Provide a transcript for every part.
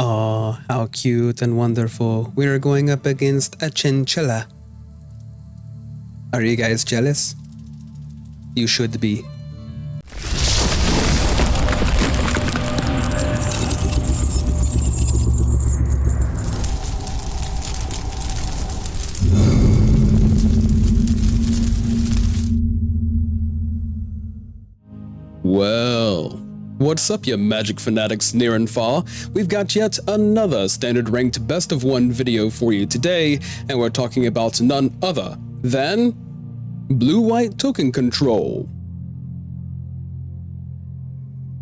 Aw, how cute and wonderful. We are going up against a chinchilla. Are you guys jealous? You should be. Well, what's up you magic fanatics near and far? We've got yet another standard ranked best of one video for you today, and we're talking about none other than blue-white token control.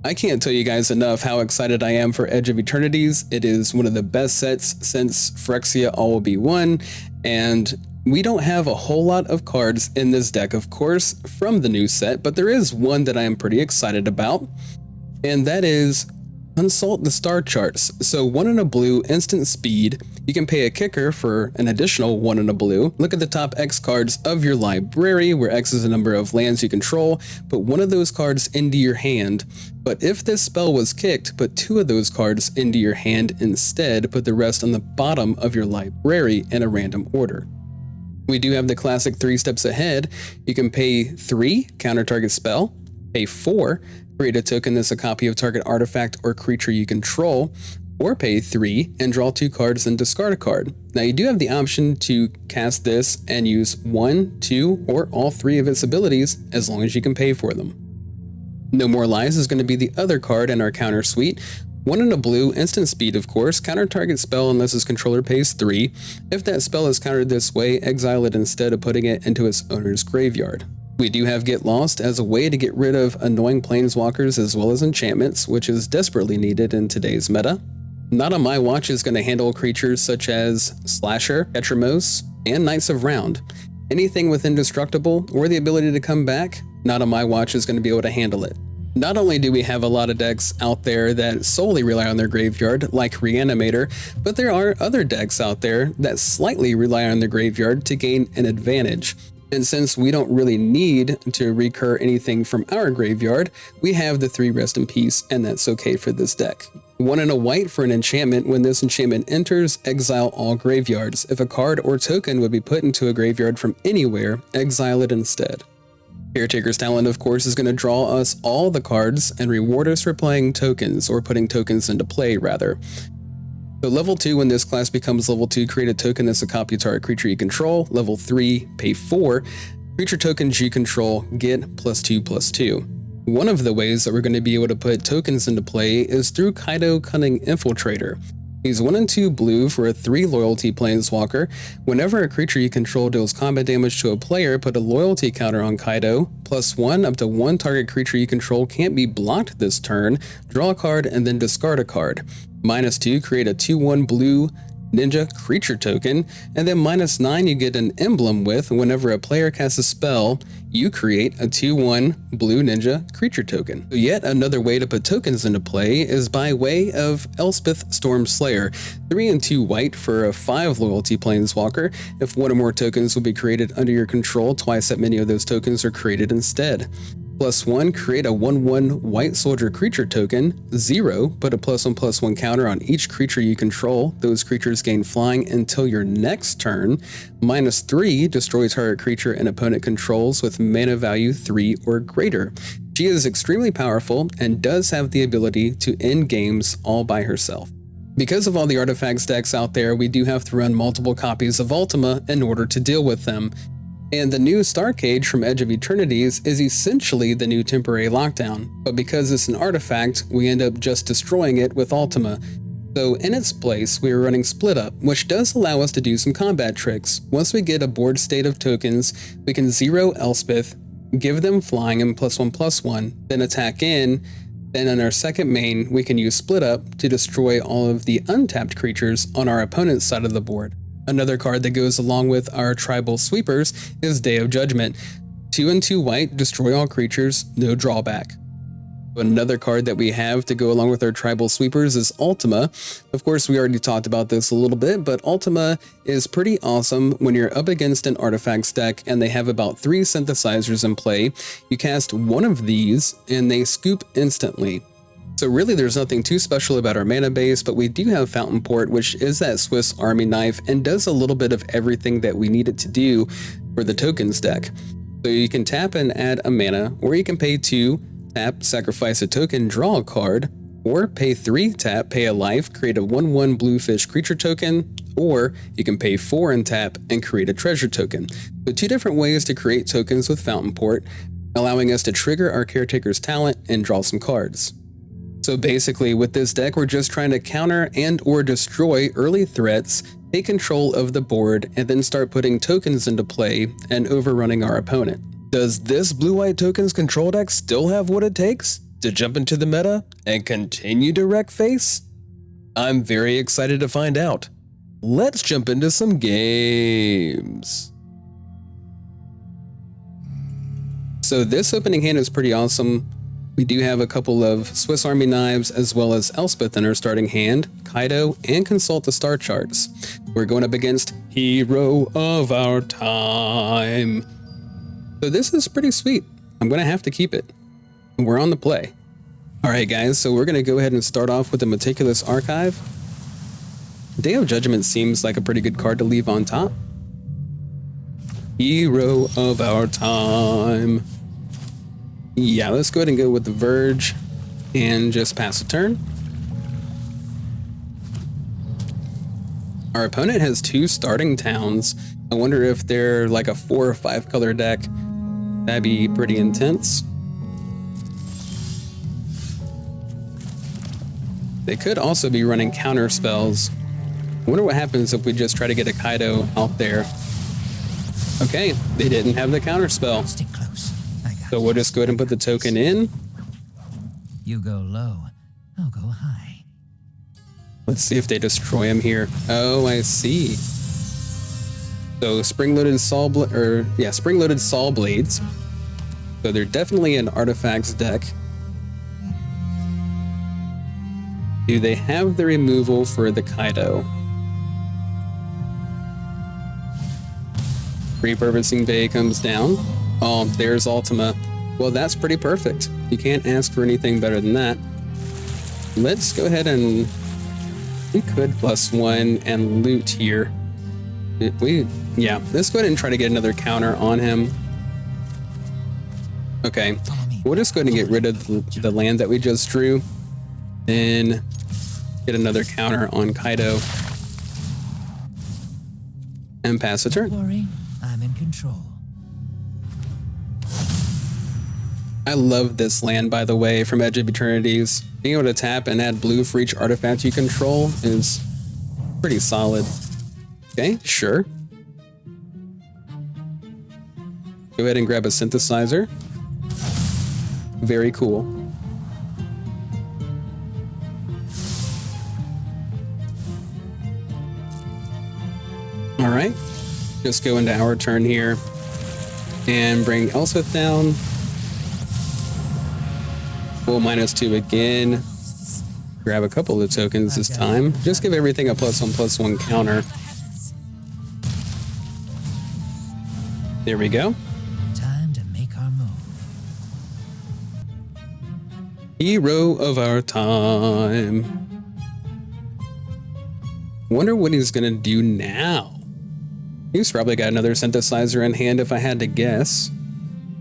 I can't tell you guys enough how excited I am for Edge of Eternities. It is one of the best sets since Phyrexia All Will Be One, and we don't have a whole lot of cards in this deck, of course, from the new set, but there is one that I am pretty excited about, and that is Consult the Star Charts. So 1 in a blue, instant speed. You can pay a kicker for an additional 1 in a blue. Look at the top X cards of your library, where X is the number of lands you control. Put one of those cards into your hand, but if this spell was kicked, put 2 of those cards into your hand instead. Put the rest on the bottom of your library in a random order. We do have the classic 3 steps ahead. You can pay 3, counter target spell, pay 4, create a token that's a copy of target artifact or creature you control, or pay 3 and draw 2 cards and discard a card. Now you do have the option to cast this and use 1, 2, or all 3 of its abilities as long as you can pay for them. No More Lies is going to be the other card in our counter suite. 1 in a blue, instant speed of course, counter target spell unless its controller pays 3. If that spell is countered this way, exile it instead of putting it into its owner's graveyard. We do have Get Lost as a way to get rid of annoying planeswalkers as well as enchantments, which is desperately needed in today's meta. Not on My Watch is going to handle creatures such as Slasher, Etramos, and Knights of Round. Anything with Indestructible or the ability to come back, Not on My Watch is going to be able to handle it. Not only do we have a lot of decks out there that solely rely on their graveyard, like Reanimator, but there are other decks out there that slightly rely on their graveyard to gain an advantage. And since we don't really need to recur anything from our graveyard, we have the 3 Rest in Peace, and that's okay for this deck. 1 in a white for an enchantment. When this enchantment enters, exile all graveyards. If a card or token would be put into a graveyard from anywhere, exile it instead. Caretaker's talent, of course, is going to draw us all the cards and reward us for playing tokens, or putting tokens into play, rather. So level 2, when this class becomes level 2, create a token that's a copy of target creature you control. Level 3, pay 4. Creature tokens you control get +2/+2. One of the ways that we're going to be able to put tokens into play is through Kaito Cunning Infiltrator. He's 1 and 2 blue for a 3 loyalty planeswalker. Whenever a creature you control deals combat damage to a player, put a loyalty counter on Kaito. +1, up to 1 target creature you control can't be blocked this turn. Draw a card and then discard a card. -2, create a 2/1 blue ninja creature token, and then -9 you get an emblem with whenever a player casts a spell, you create a 2/1 blue ninja creature token. So yet another way to put tokens into play is by way of Elspeth Stormslayer, 3 and 2 white for a 5 loyalty planeswalker. If 1 or more tokens will be created under your control, twice that many of those tokens are created instead. +1, create a 1/1 white soldier creature token. 0, put a +1/+1 counter on each creature you control. Those creatures gain flying until your next turn. -3, destroy target creature an opponent controls with mana value 3 or greater. She is extremely powerful and does have the ability to end games all by herself. Because of all the artifacts decks out there, we do have to run multiple copies of Ultima in order to deal with them. And the new Star Cage from Edge of Eternities is essentially the new temporary lockdown, but because it's an artifact, we end up just destroying it with Ultima. So in its place, we are running Split Up, which does allow us to do some combat tricks. Once we get a board state of tokens, we can 0 Elspeth, give them flying and +1/+1, then attack in. Then in our second main, we can use Split Up to destroy all of the untapped creatures on our opponent's side of the board. Another card that goes along with our tribal sweepers is Day of Judgment. 2 and 2 white, destroy all creatures, no drawback. Another card that we have to go along with our tribal sweepers is Ultima. Of course, we already talked about this a little bit, but Ultima is pretty awesome when you're up against an artifacts deck and they have about 3 synthesizers in play. You cast one of these and they scoop instantly. So really there's nothing too special about our mana base, but we do have Fountain Port, which is that Swiss Army knife and does a little bit of everything that we need it to do for the tokens deck. So you can tap and add a mana, or you can pay 2, tap, sacrifice a token, draw a card, or pay 3, tap, pay a life, create a 1/1 bluefish creature token, or you can pay 4 and tap and create a treasure token. So 2 different ways to create tokens with Fountain Port, allowing us to trigger our Caretaker's talent and draw some cards. So basically with this deck, we're just trying to counter and or destroy early threats, take control of the board, and then start putting tokens into play and overrunning our opponent. Does this blue-white tokens control deck still have what it takes to jump into the meta and continue to wreck face? I'm very excited to find out. Let's jump into some games. So this opening hand is pretty awesome. We do have a couple of Swiss Army knives as well as Elspeth in our starting hand, Kaito, and consult the star charts. We're going up against Hero of Our Time. So this is pretty sweet. I'm going to have to keep it. We're on the play. All right, guys, so we're going to go ahead and start off with the Meticulous Archive. Day of Judgment seems like a pretty good card to leave on top. Hero of Our Time. Yeah, let's go ahead and go with the Verge and just pass a turn. Our opponent has 2 starting towns. I wonder if they're like a 4 or 5 color deck. That'd be pretty intense. They could also be running counter spells. I wonder what happens if we just try to get a Kaito out there. Okay, they didn't have the counter spell. Stick close. So we'll just go ahead and put the token in. You go low, I'll go high. Let's see if they destroy him here. Oh, I see. So spring-loaded saw spring-loaded saw blades. So they're definitely an artifacts deck. Do they have the removal for the Kaito? Repurposing Bay comes down. Oh, there's Ultima. Well, that's pretty perfect. You can't ask for anything better than that. Let's go ahead and... we could +1 and loot here. Yeah, let's go ahead and try to get another counter on him. Okay, we'll just go ahead and get rid of the land that we just drew. Then get another counter on Kaito. And pass the turn. Don't worry, I'm in control. I love this land, by the way, from Edge of Eternities. Being able to tap and add blue for each artifact you control is pretty solid. Okay, sure. Go ahead and grab a synthesizer. Very cool. All right, just go into our turn here and bring Elspeth down. We'll -2 again. Grab a couple of the tokens this time. Just give everything a +1/+1 counter. There we go. Time to make our move. Hero of Our Time. Wonder what he's gonna do now. He's probably got another synthesizer in hand if I had to guess.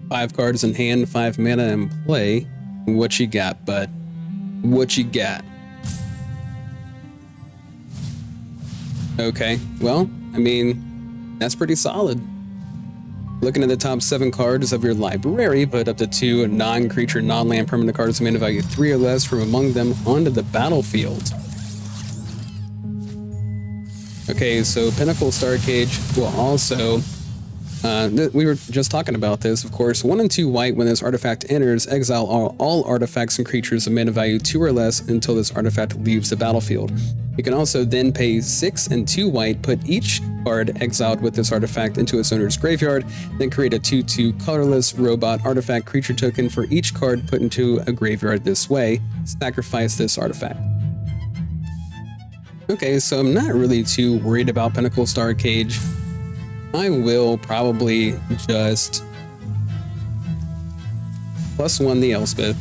5 cards in hand, 5 mana in play. What you got, bud? What you got? Okay, well, I mean, that's pretty solid. Looking at the top 7 cards of your library, put up to 2 non-creature, non-land permanent cards of mana value 3 or less from among them onto the battlefield. Okay, so Pinnacle Star Cage will also... we were just talking about this, of course. 1 and 2 white, when this artifact enters, exile all artifacts and creatures of mana value 2 or less until this artifact leaves the battlefield. You can also then pay 6 and 2 white, put each card exiled with this artifact into its owner's graveyard, then create a 2/2 colorless robot artifact creature token for each card put into a graveyard this way. Sacrifice this artifact. Okay, so I'm not really too worried about Pinnacle Star Cage. I will probably just +1 the Elspeth.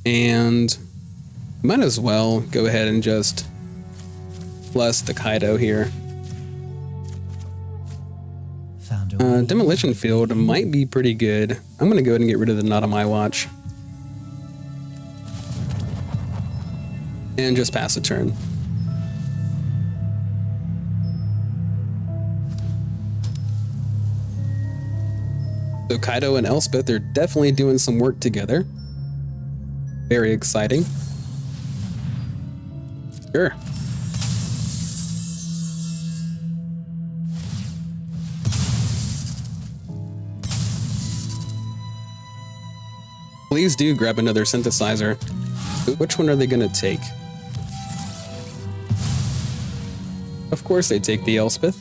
And might as well go ahead and just plus the Kaito here. Demolition Field might be pretty good. I'm going to go ahead and get rid of the Not on My Watch. And just pass a turn. So Kaito and Elspeth are definitely doing some work together. Very exciting. Sure. Please do grab another synthesizer. Which one are they going to take? Of course they take the Elspeth.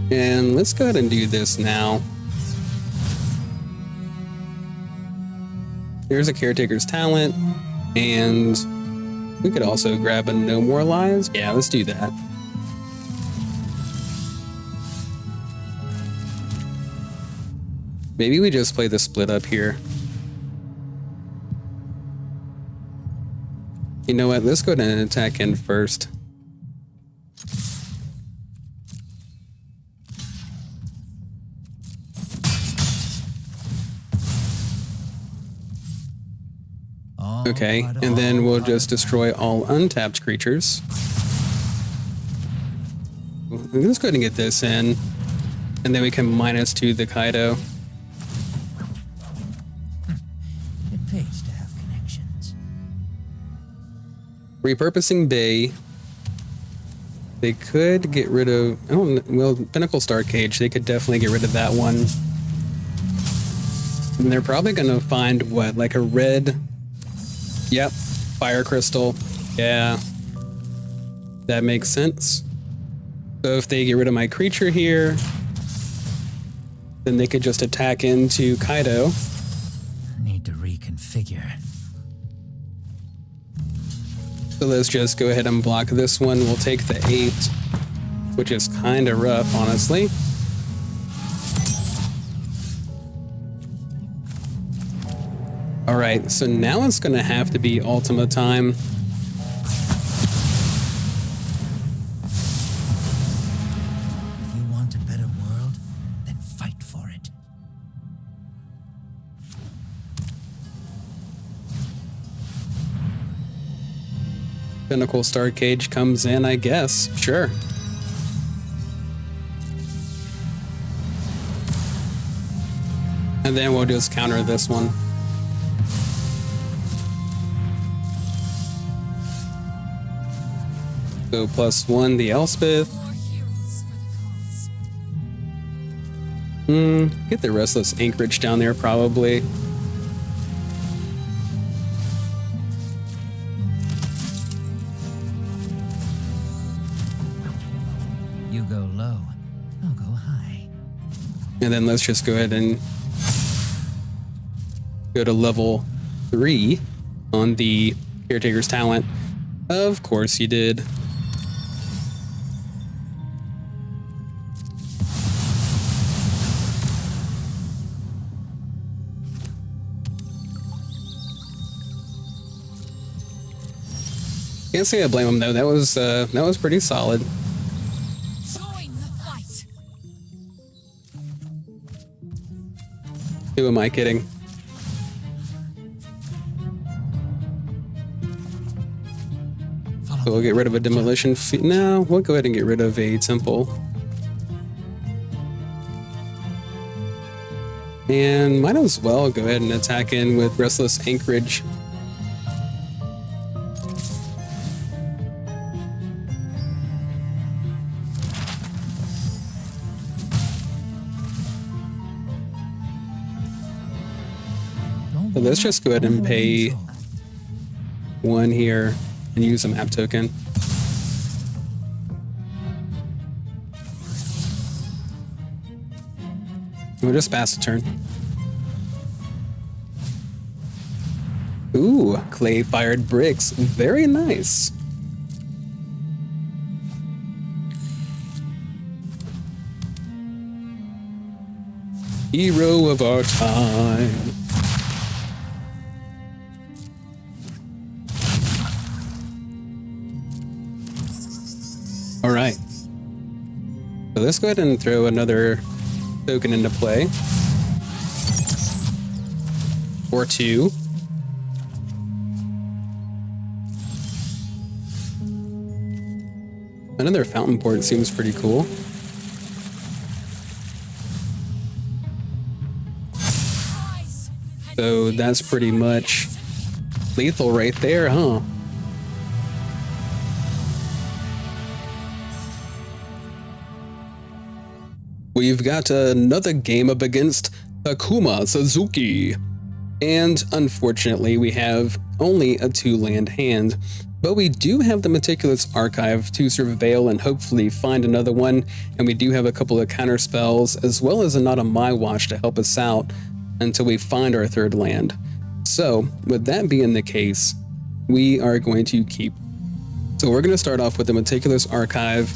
And let's go ahead and do this now. Here's a Caretaker's Talent, and we could also grab a No More Lives. Yeah, let's do that. Maybe we just play the split up here. You know what? Let's go ahead and attack in first. Okay, and then we'll just destroy all untapped creatures. Let's go ahead and get this in, and then we can -2 the Kaito. It pays to have connections. Repurposing Bay. They could get rid of, I don't know, well, Pinnacle Star Cage, they could definitely get rid of that one. And they're probably gonna find what, like a red. Yep, Fire Crystal. Yeah, that makes sense. So if they get rid of my creature here, then they could just attack into Kaito. Need to reconfigure. So let's just go ahead and block this one. We'll take the 8, which is kind of rough, honestly. All right, so now it's gonna have to be Ultima time. If you want a better world, then fight for it. Pinnacle Star Cage comes in, I guess. Sure. And then we'll just counter this one. So +1 the Elspeth. Get the Restless Anchorage down there probably. You go low, I'll go high. And then let's just go ahead and go to level 3 on the Caretaker's Talent. Of course you did. Can't say I blame him though. That was pretty solid. Join the fight. Who am I kidding? So we'll get rid of a demolition. No, we'll go ahead and get rid of a temple. And might as well go ahead and attack in with Restless Anchorage. So let's just go ahead and pay 1 here and use a map token. We'll just pass the turn. Ooh, clay-fired bricks. Very nice. Hero of our time. All right. So let's go ahead and throw another token into play. Or two. Another fountain port seems pretty cool. So that's pretty much lethal right there, huh? We've got another game up against Takuma Suzuki. And unfortunately, we have only a 2-land hand, but we do have the Meticulous Archive to surveil and hopefully find another one. And we do have a couple of counter spells, as well as a Not on My Watch to help us out until we find our 3rd land. So with that being the case, we are going to keep. So we're going to start off with the Meticulous Archive.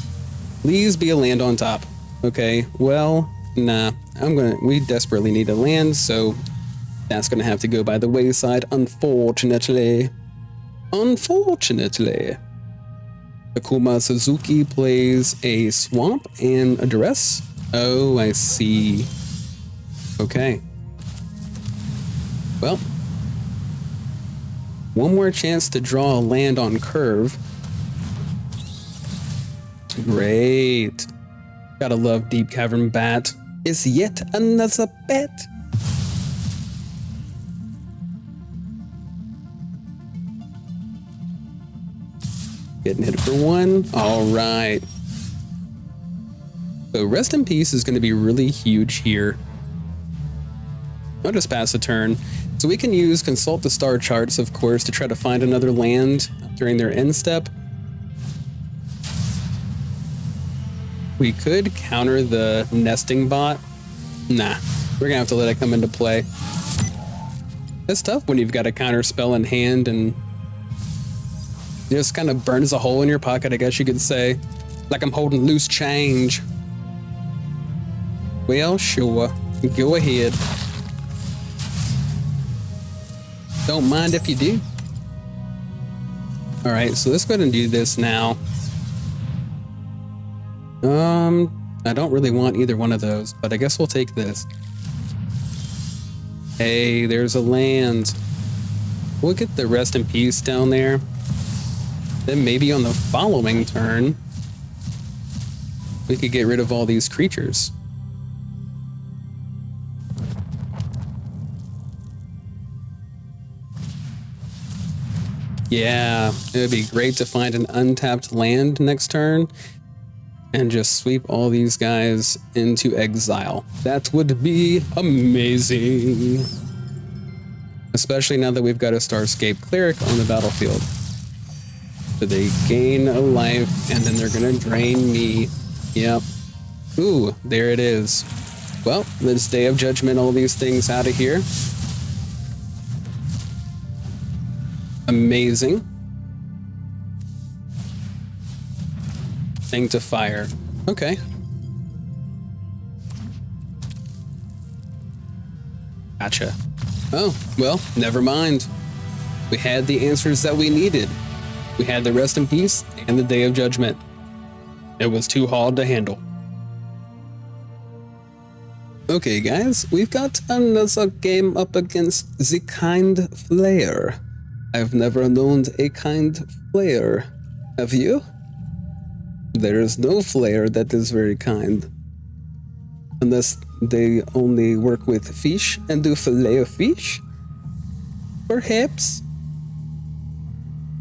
Please be a land on top. Okay, well, nah, we desperately need a land, so that's gonna have to go by the wayside, unfortunately. Unfortunately. Takuma Suzuki plays a swamp and a duress. Oh, I see. Okay. Well, one more chance to draw a land on curve. Great. Gotta love Deep Cavern Bat. It's yet another bet. Getting hit for 1. All right. So Rest in Peace is going to be really huge here. I'll just pass a turn. So we can use Consult the Star Charts, of course, to try to find another land during their end step. We could counter the nesting bot. Nah, we're gonna have to let it come into play. It's tough when you've got a counter spell in hand and it just kind of burns a hole in your pocket, I guess you could say. Like I'm holding loose change. Well, sure. Go ahead. Don't mind if you do. All right, so let's go ahead and do this now. I don't really want either one of those, but I guess we'll take this. Hey, there's a land. We'll get the Rest in Peace down there. Then maybe on the following turn, we could get rid of all these creatures. Yeah, it would be great to find an untapped land next turn and just sweep all these guys into exile. That would be amazing. Especially now that we've got a Starscape Cleric on the battlefield. So they gain a life and then they're gonna drain me. Yep. Ooh, there it is. Well, let's Day of Judgment all these things out of here. Amazing. Thing to fire. Okay. Gotcha. Oh, well, never mind. We had the answers that we needed. We had the Rest in Peace and the Day of Judgment. It was too hard to handle. Okay, guys, we've got another game up against the Kind Flayer. I've never known a Kind Flayer. Have you? There is no Flayer that is very kind. Unless they only work with fish and do fillet of fish? Perhaps?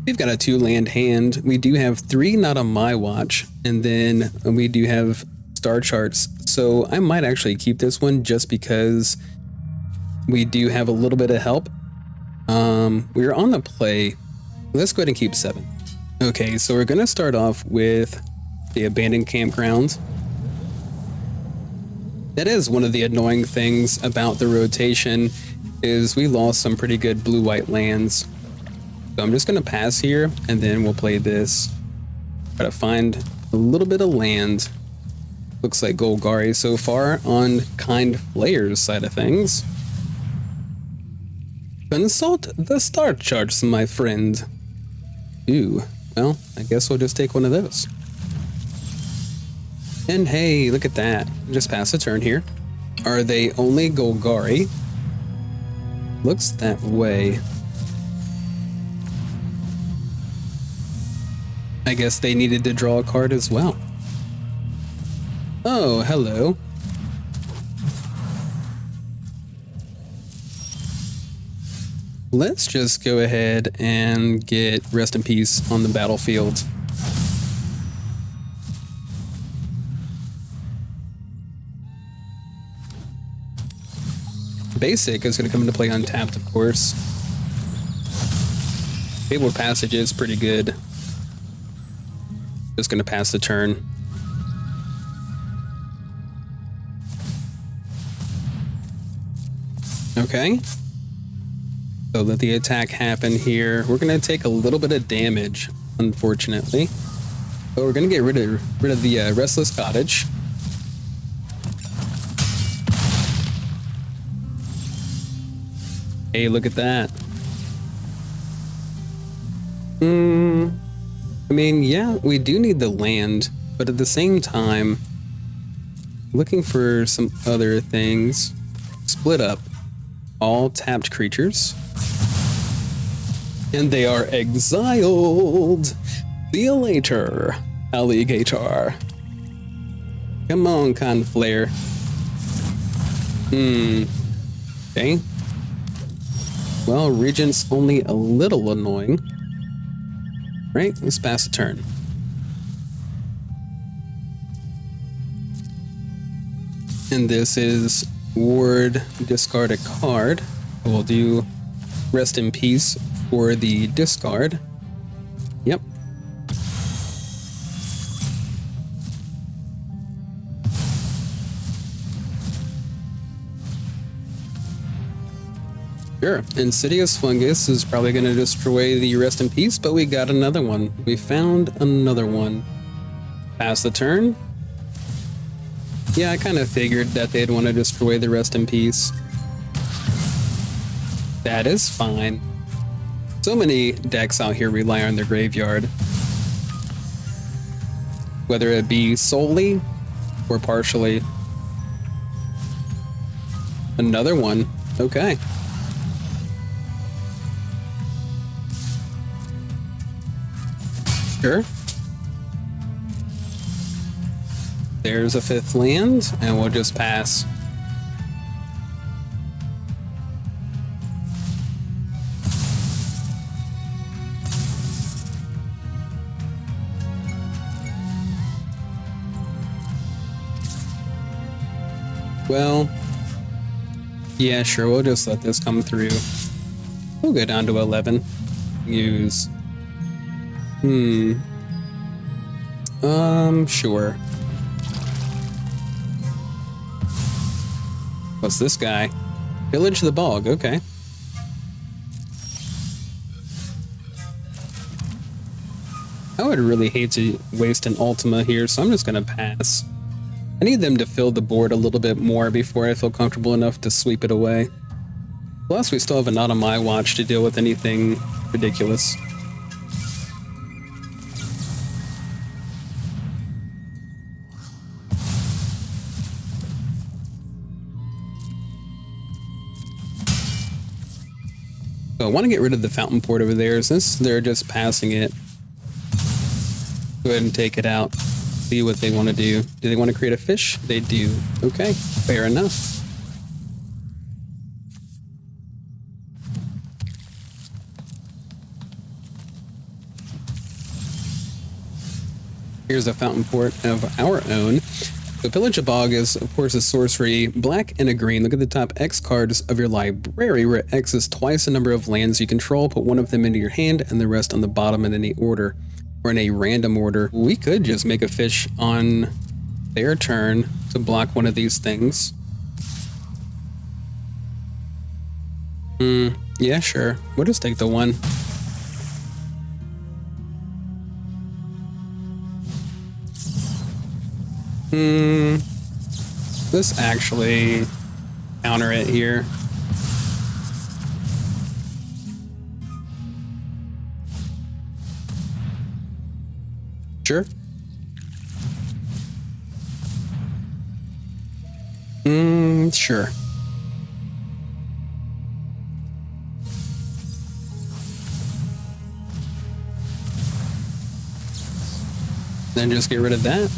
We've got a 2-land hand. We do have 3 Not on My Watch, and then we do have Star Charts. So I might actually keep this one just because we do have a little bit of help. We're on the play. Let's go ahead and keep 7. Okay, so we're gonna start off with the Abandoned Campground. That is one of the annoying things about the rotation, is we lost some pretty good blue-white lands. So I'm just gonna pass here, and then we'll play this. Try to find a little bit of land. Looks like Golgari so far on Kind Flayer's side of things. Consult the start charts, my friend. Ooh, well, I guess we'll just take one of those. And hey, look at that. Just pass a turn here. Are they only Golgari? Looks that way. I guess they needed to draw a card as well. Oh, hello. Let's just go ahead and get Rest in Peace on the battlefield. Basic is going to come into play untapped, of course. Fabled Passage is pretty good. Just going to pass the turn. Okay. So let the attack happen here. We're going to take a little bit of damage, unfortunately. But we're going to get rid of the Restless Cottage. Hey, look at that. I mean, yeah, we do need the land, but at the same time, looking for some other things. Split up all tapped creatures. And they are exiled. See you later, alligator. Come on, Conflare. Okay. Well, Regent's only a little annoying. Right, let's pass the turn. And this is Ward, discard a card. We'll do Rest in Peace for the discard. Yep. Sure, Insidious Fungus is probably going to destroy the Rest in Peace, but we got another one. We found another one. Pass the turn. Yeah, I kind of figured that they'd want to destroy the Rest in Peace. That is fine. So many decks out here rely on their graveyard. Whether it be solely or partially. Another one. Okay. Sure. There's a fifth land, and we'll just pass. Well, yeah, sure, we'll just let this come through. We'll go down to 11. Use. Sure. What's this guy? Village the Bog, okay. I would really hate to waste an Ultima here, so I'm just gonna pass. I need them to fill the board a little bit more before I feel comfortable enough to sweep it away. Plus, we still have a Not On My Watch to deal with anything ridiculous. So I want to get rid of the Fountain Port over there since they're just passing it. Go ahead and take it out. See what they want to do. Do they want to create a fish? They do. Okay, fair enough. Here's a Fountain Port of our own. The Village of Bog is, of course, a sorcery, black and a green. Look at the top X cards of your library, where X is twice the number of lands you control. Put one of them into your hand and the rest on the bottom in any order, or in a random order. We could just make a fish on their turn to block one of these things. Yeah, sure. We'll just take the one. Let's actually counter it here. Sure. Sure. Then just get rid of that.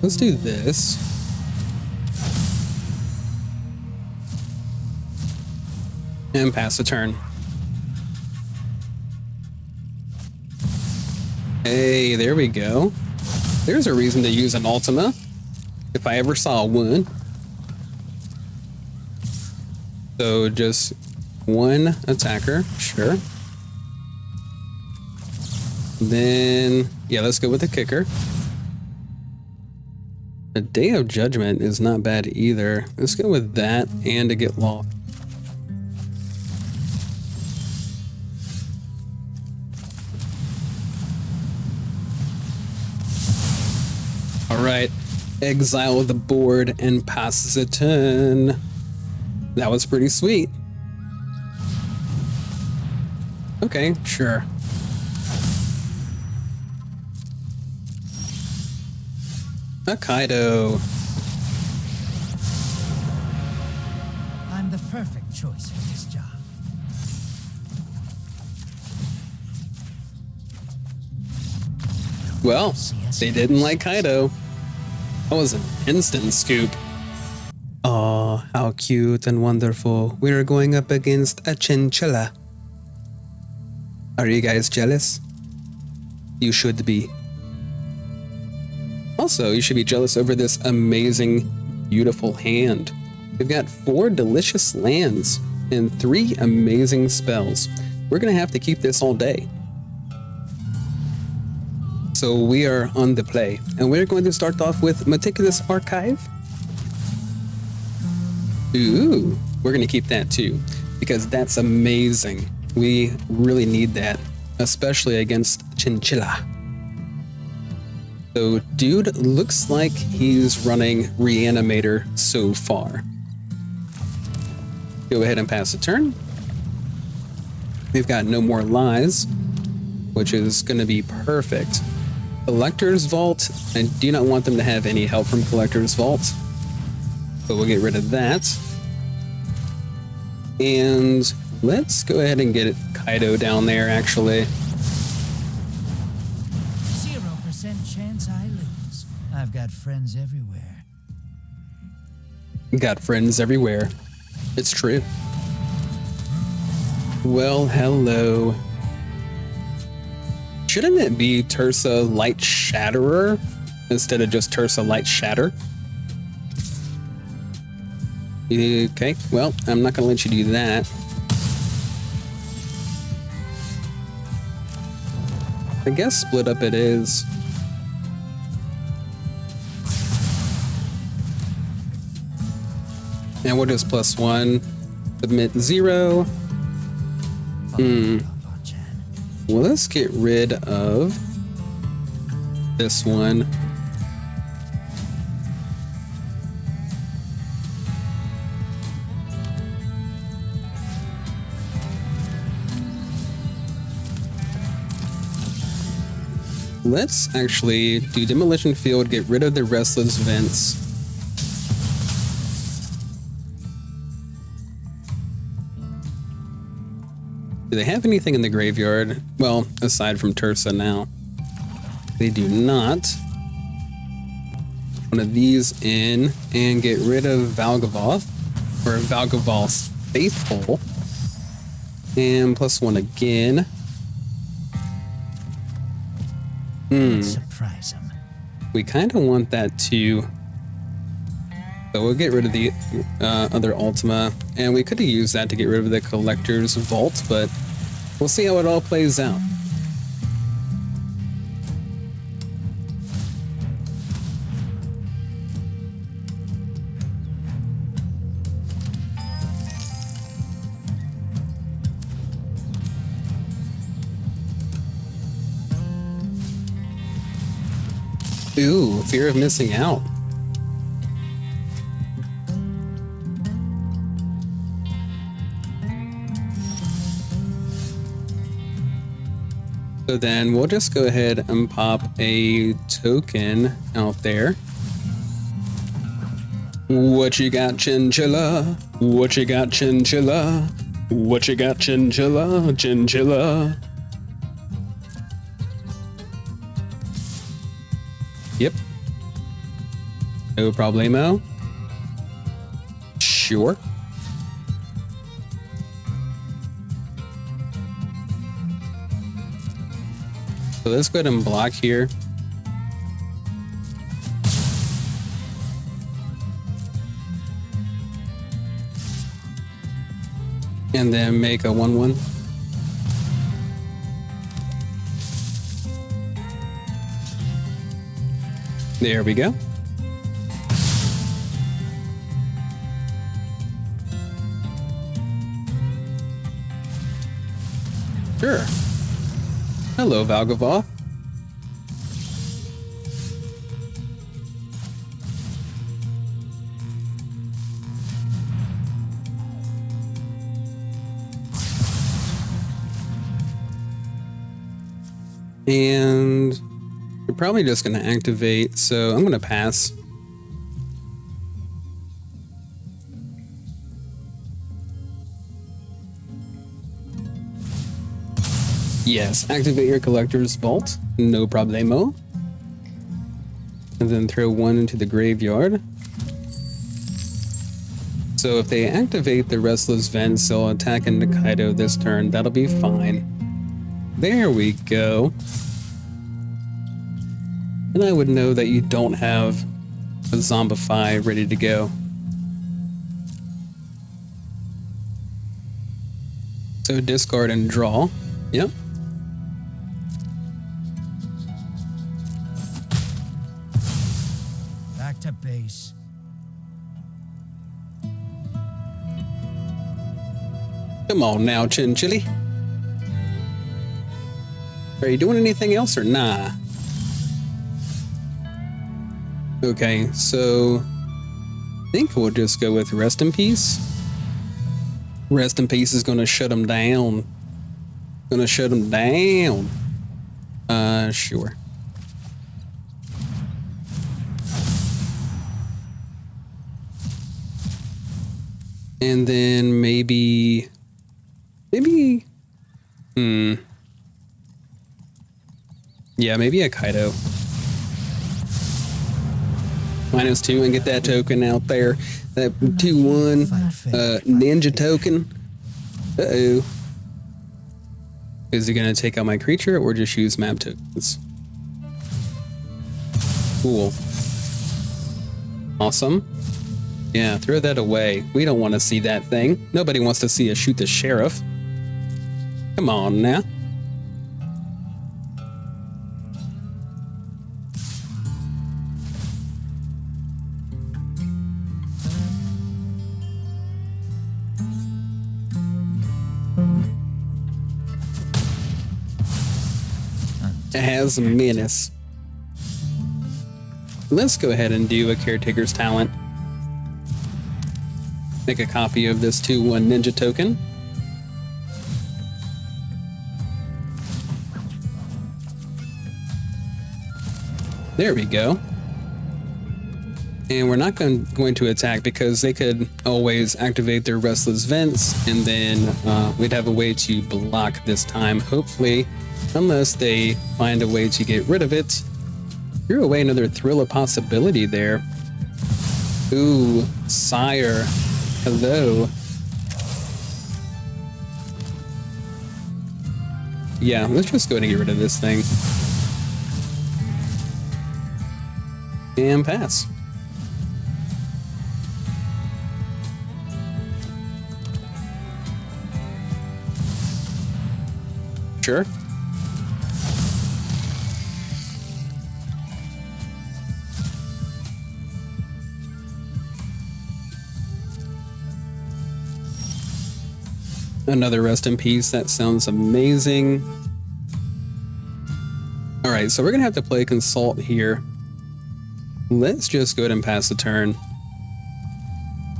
Let's do this. And pass the turn. Hey, there we go. There's a reason to use an Ultima, if I ever saw one. So just one attacker, sure. Then, yeah, let's go with the kicker. The Day of Judgment is not bad either. Let's go with that and to get lost. Alright, exile the board and passes a turn. That was pretty sweet. Okay, sure. A Kaito. I'm the perfect choice for this job. Well, they didn't like Kaito. That was an instant scoop. Aw, how cute and wonderful. We're going up against a chinchilla. Are you guys jealous? You should be. Also, you should be jealous over this amazing, beautiful hand. We've got 4 delicious lands and 3 amazing spells. We're gonna have to keep this all day. So we are on the play, and we're going to start off with Meticulous Archive. Ooh, we're gonna keep that too, because that's amazing. We really need that, especially against Chinchilla. So dude looks like he's running Reanimator so far. Go ahead and pass the turn. We've got No More Lies, which is gonna be perfect. Collector's Vault, I do not want them to have any help from Collector's Vault, but we'll get rid of that. And let's go ahead and get Kaito down there, actually. 0% chance I lose. I've got friends everywhere. Got friends everywhere. It's true. Well, hello. Shouldn't it be Tursa Light Shatterer instead of just Tursa Light Shatter? Okay, well, I'm not gonna let you do that. I guess split up it is. And we'll just +1. Submit 0. Well, let's get rid of this one. Let's actually do Demolition Field, get rid of the Restless Vents. Do they have anything in the graveyard? Well, aside from Tursa now. They do not. One of these in and get rid of Valgavoth, or Valgavoth's Faithful. And +1 again. Surprise him. We kind of want that too. So we'll get rid of the other Ultima, and we could have used that to get rid of the Collector's Vault, but we'll see how it all plays out. Ooh, fear of missing out. So then we'll just go ahead and pop a token out there. What you got, chinchilla? What you got, chinchilla? What you got, chinchilla? Chinchilla. Yep. No problemo. Sure. So let's go ahead and block here. And then make a 1/1. There we go. Sure. Hello, Valgavoth. And you're probably just going to activate, so I'm going to pass. Yes, activate your collector's vault, no problemo. And then throw one into the graveyard. So if they activate the Restless Vents, they'll attack into Kaito this turn. That'll be fine. There we go. And I would know that you don't have a Zombify ready to go. So discard and draw. Yep. Back to base. Come on now, Chinchilly. Are you doing anything else or nah? Okay, so I think we'll just go with Rest in Peace. Rest in Peace is gonna shut him down. Gonna shut him down. Sure. And then maybe, yeah, maybe a Kaito. -2 and get that token out there. That 2/1 ninja token. Uh-oh. Is he gonna take out my creature or just use map tokens? Cool. Awesome. Yeah, throw that away. We don't want to see that thing. Nobody wants to see us shoot the sheriff. Come on now. It has menace. Let's go ahead and do a Caretaker's Talent. Make a copy of this 2/1 ninja token. There we go. And we're not going to attack because they could always activate their Restless Vents, and then we'd have a way to block this time, hopefully, unless they find a way to get rid of it. Threw away another Thrill of Possibility there. Ooh, Sire. Hello. Yeah, let's just go ahead and get rid of this thing. And pass. Sure. Another Rest in Peace. That sounds amazing. All right, so we're gonna have to play Consult here. let's just go ahead and pass the turn.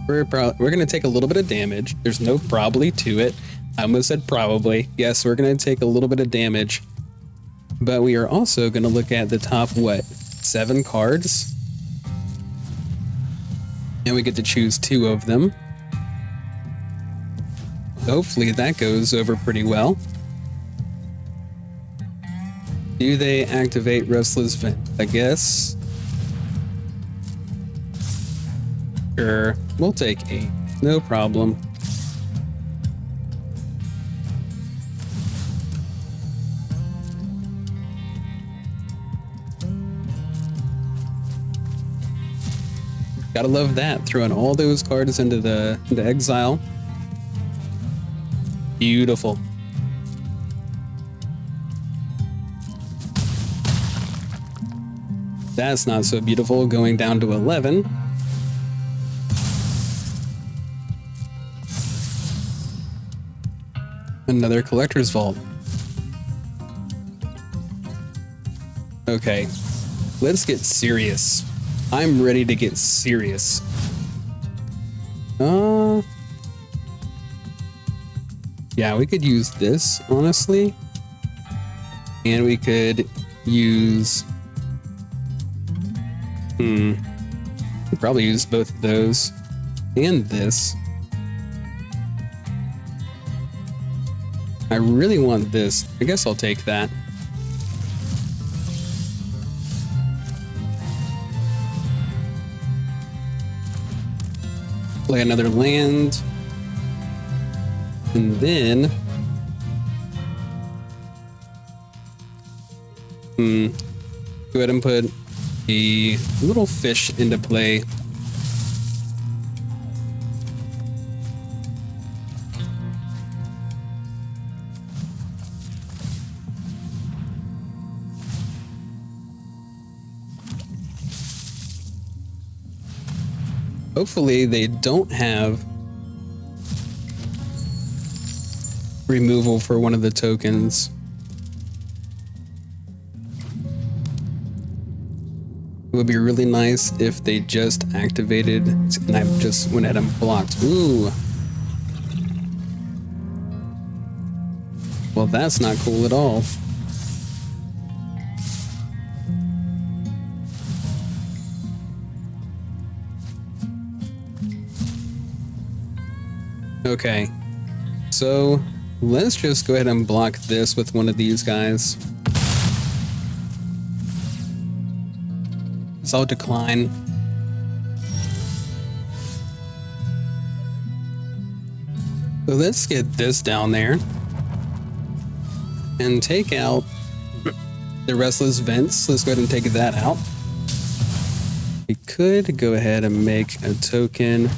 We're going to take a little bit of damage. There's no probably to it. I almost said probably. Yes, we're going to take a little bit of damage. But we are also going to look at the top, 7 cards? And we get to choose 2 of them. Hopefully that goes over pretty well. Do they activate Restless Vent? I guess. Sure, we'll take 8. No problem. Gotta love that, throwing all those cards into exile. Beautiful. That's not so beautiful, going down to 11. Another collector's vault. Okay, let's get serious. I'm ready to get serious. Yeah, we could use this, honestly. And we could use... We'd probably use both of those. And this. I really want this. I guess I'll take that. Play another land. And then... go ahead and put a little fish into play. Hopefully they don't have removal for one of the tokens. It would be really nice if they just activated, and I just went ahead and blocked. Ooh. Well, that's not cool at all. Okay, so let's just go ahead and block this with one of these guys. So I'll decline. So let's get this down there and take out the Restless Vents. Let's go ahead and take that out. We could go ahead and make a token.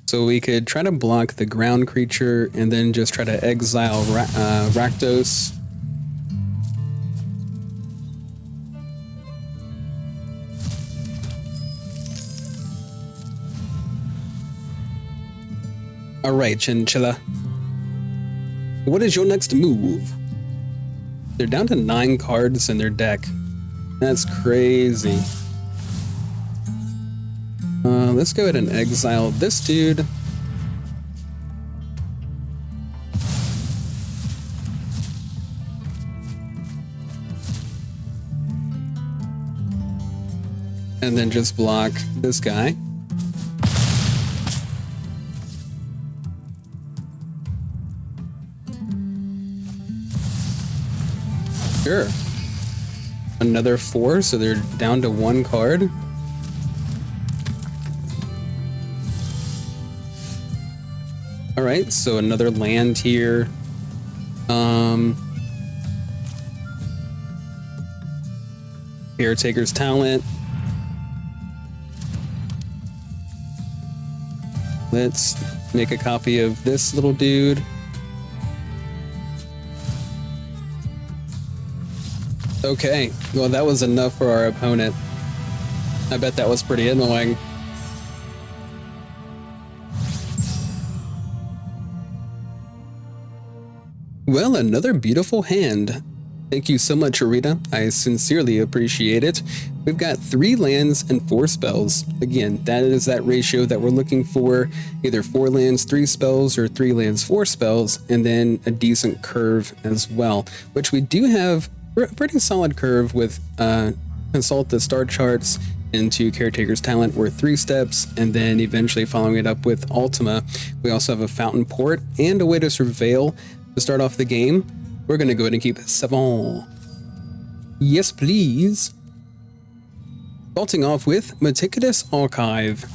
So we could try to block the ground creature and then just try to exile Rakdos. All right, Chinchilla. What is your next move? They're down to 9 cards in their deck. That's crazy. Let's go ahead and exile this dude. And then just block this guy. Sure. Another 4, so they're down to 1 card. All right, so another land here. Caretaker's Talent. Let's make a copy of this little dude. Okay, well that was enough for our opponent. I bet that was pretty annoying. Well, another beautiful hand. Thank you so much, Arena. I sincerely appreciate it. We've got 3 lands and 4 spells. Again, that is that ratio that we're looking for. Either 4 lands, 3 spells, or 3 lands, 4 spells, and then a decent curve as well, which we do have a pretty solid curve with Consult the Star Charts into Caretaker's Talent. We're 3 steps, and then eventually following it up with Ultima. We also have a Fountain Port and a way to Surveil to start off the game. We're going to go ahead and keep 7. Yes, please. Starting off with Meticulous Archive.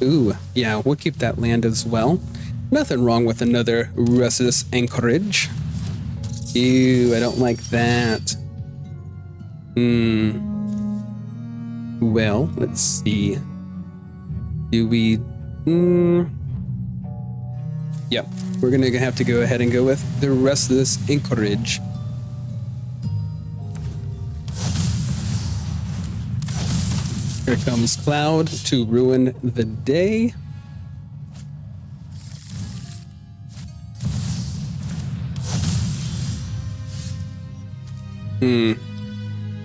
Ooh, yeah, we'll keep that land as well. Nothing wrong with another Restless Anchorage. Ew, I don't like that. Well, let's see. Do we... Yep, we're gonna have to go ahead and go with the Restless Anchorage. Here comes Cloud to ruin the day.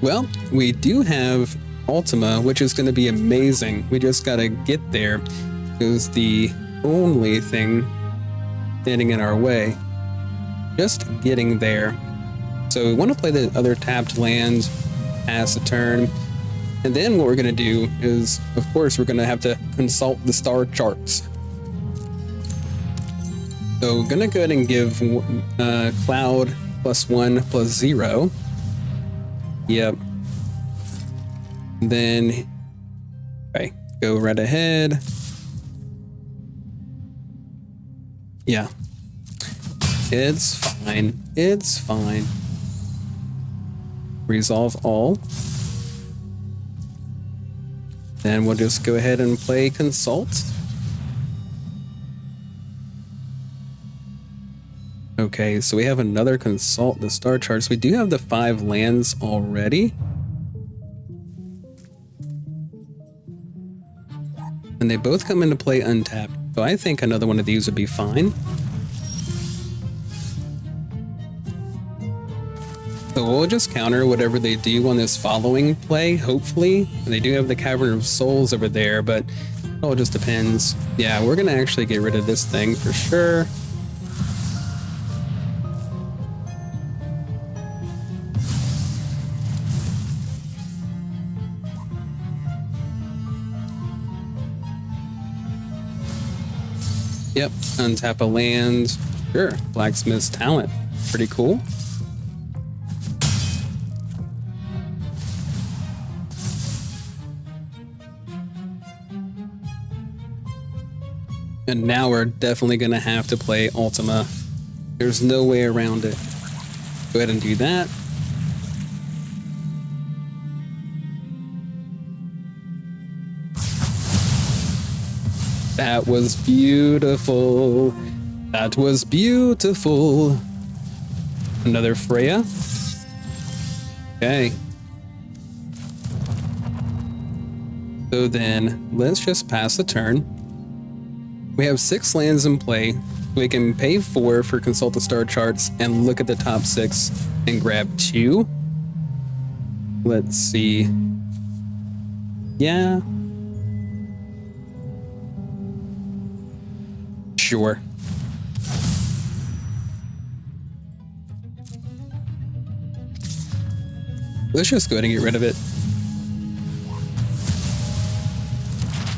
Well, we do have Ultima, which is going to be amazing. We just gotta get there. It was the only thing standing in our way. Just getting there. So we want to play the other tapped land, pass a turn, and then what we're going to do is, of course, we're going to have to consult the star charts. So we're going to go ahead and give Cloud +1 +0. Yep. Then, okay, go right ahead. Yeah. It's fine. It's fine. Resolve all. Then we'll just go ahead and play Consult. Okay, so we have another Consult the Star Charts. We do have the 5 lands already. And they both come into play untapped. So I think another one of these would be fine. So we'll just counter whatever they do on this following play, hopefully. And they do have the Cavern of Souls over there, but it all just depends. Yeah, we're going to actually get rid of this thing for sure. Yep, untap a land. Sure, Blacksmith's Talent. Pretty cool. And now we're definitely going to have to play Ultima. There's no way around it. Go ahead and do that. That was beautiful. That was beautiful. Another Freya. Okay. So then, let's just pass the turn. We have 6 lands in play. We can pay 4 for Consult the Star Charts and look at the top 6 and grab 2. Let's see. Yeah. Sure. Let's just go ahead and get rid of it.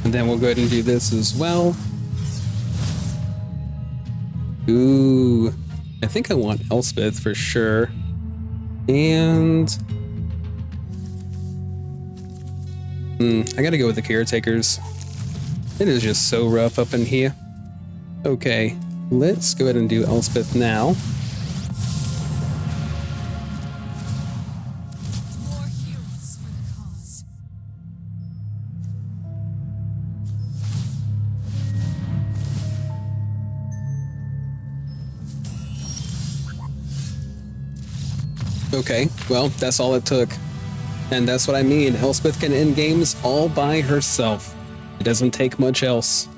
And then we'll go ahead and do this as well. Ooh, I think I want Elspeth for sure. And I gotta go with the Caretakers. It is just so rough up in here. Okay, let's go ahead and do Elspeth now. More heroes for the cause. Okay, well, that's all it took. And that's what I mean. Elspeth can end games all by herself. It doesn't take much else.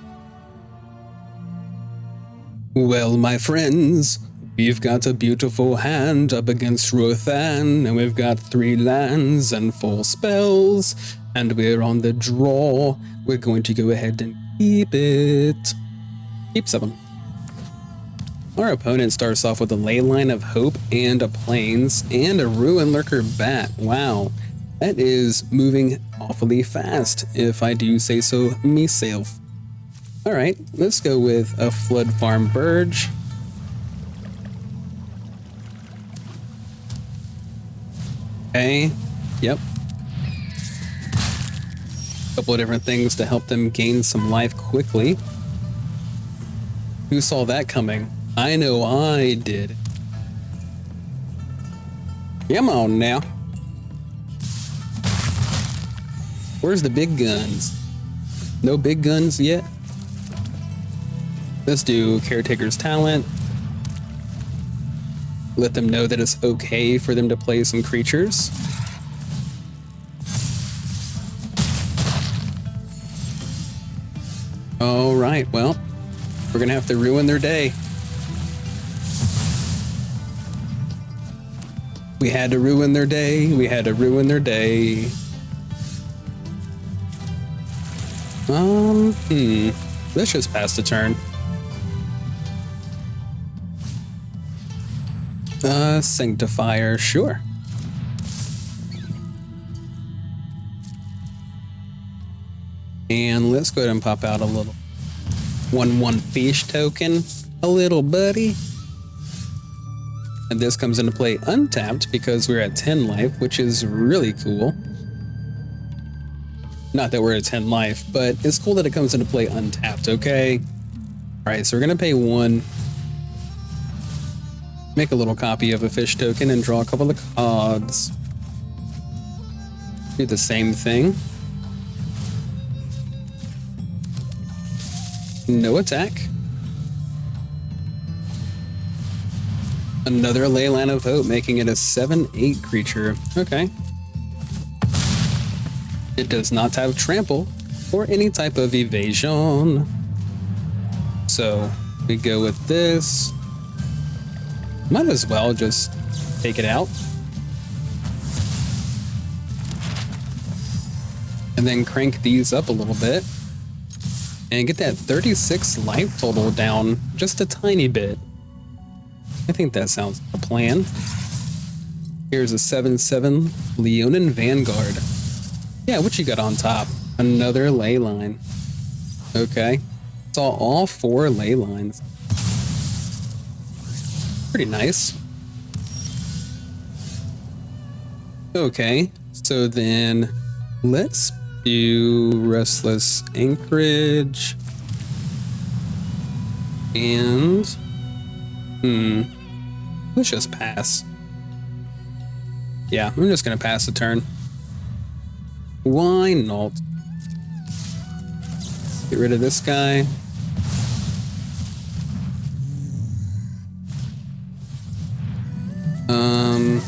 Well, my friends, we've got a beautiful hand up against Rothan, and we've got 3 lands and 4 spells, and we're on the draw. We're going to go ahead and keep it. Keep 7. Our opponent starts off with a Leyline of Hope and a Plains and a Ruin Lurker Bat. Wow, that is moving awfully fast, if I do say so myself. Alright, let's go with a Flood Farm Burge. Okay, yep. Couple of different things to help them gain some life quickly. Who saw that coming? I know I did. Come on now. Where's the big guns? No big guns yet? Let's do Caretaker's Talent. Let them know that it's okay for them to play some creatures. All right, well, we're gonna have to ruin their day. We had to ruin their day. We had to ruin their day. Let's just pass the turn. Sanctifier, sure. And let's go ahead and pop out a little 1/1 fish token, a little buddy. And this comes into play untapped because we're at 10 life, which is really cool. Not that we're at 10 life, but it's cool that it comes into play untapped, okay? All right, so we're gonna pay 1. Make a little copy of a fish token and draw a couple of cards. Do the same thing. No attack. Another Leyline of Hope, making it a 7/8 creature. Okay. It does not have trample or any type of evasion. So we go with this. Might as well just take it out. And then crank these up a little bit. And get that 36 life total down just a tiny bit. I think that sounds like a plan. Here's a 7/7 Leonin Vanguard. Yeah, what you got on top? Another Leyline. Okay. Saw all 4 ley lines. Pretty nice. Okay, so then let's do Restless Anchorage. And let's just pass. Yeah, I'm just gonna pass the turn. Why not? Get rid of this guy.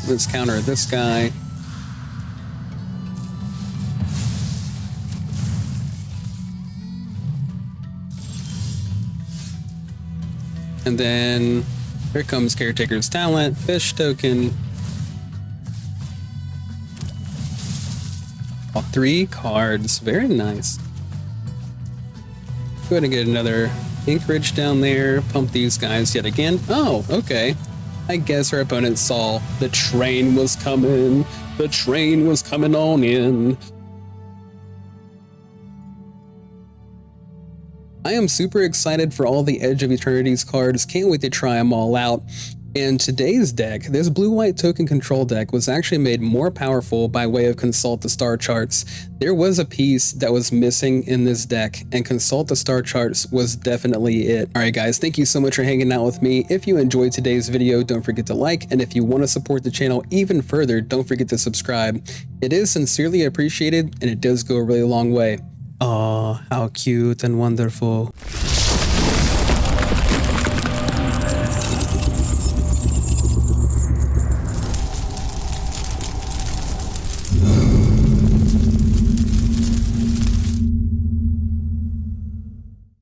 Let's counter this guy. And then here comes Caretaker's Talent, fish token. All 3 cards, very nice. Go ahead and get another Anchorage down there, pump these guys yet again. Oh, okay. I guess our opponent saw the train was coming. The train was coming on in. I am super excited for all the Edge of Eternities cards. Can't wait to try them all out. And today's deck, this blue-white token control deck, was actually made more powerful by way of Consult the Star Charts. There was a piece that was missing in this deck, and Consult the Star Charts was definitely it. Alright guys, thank you so much for hanging out with me. If you enjoyed today's video, don't forget to like, and if you want to support the channel even further, don't forget to subscribe. It is sincerely appreciated, and it does go a really long way. Aw, how cute and wonderful.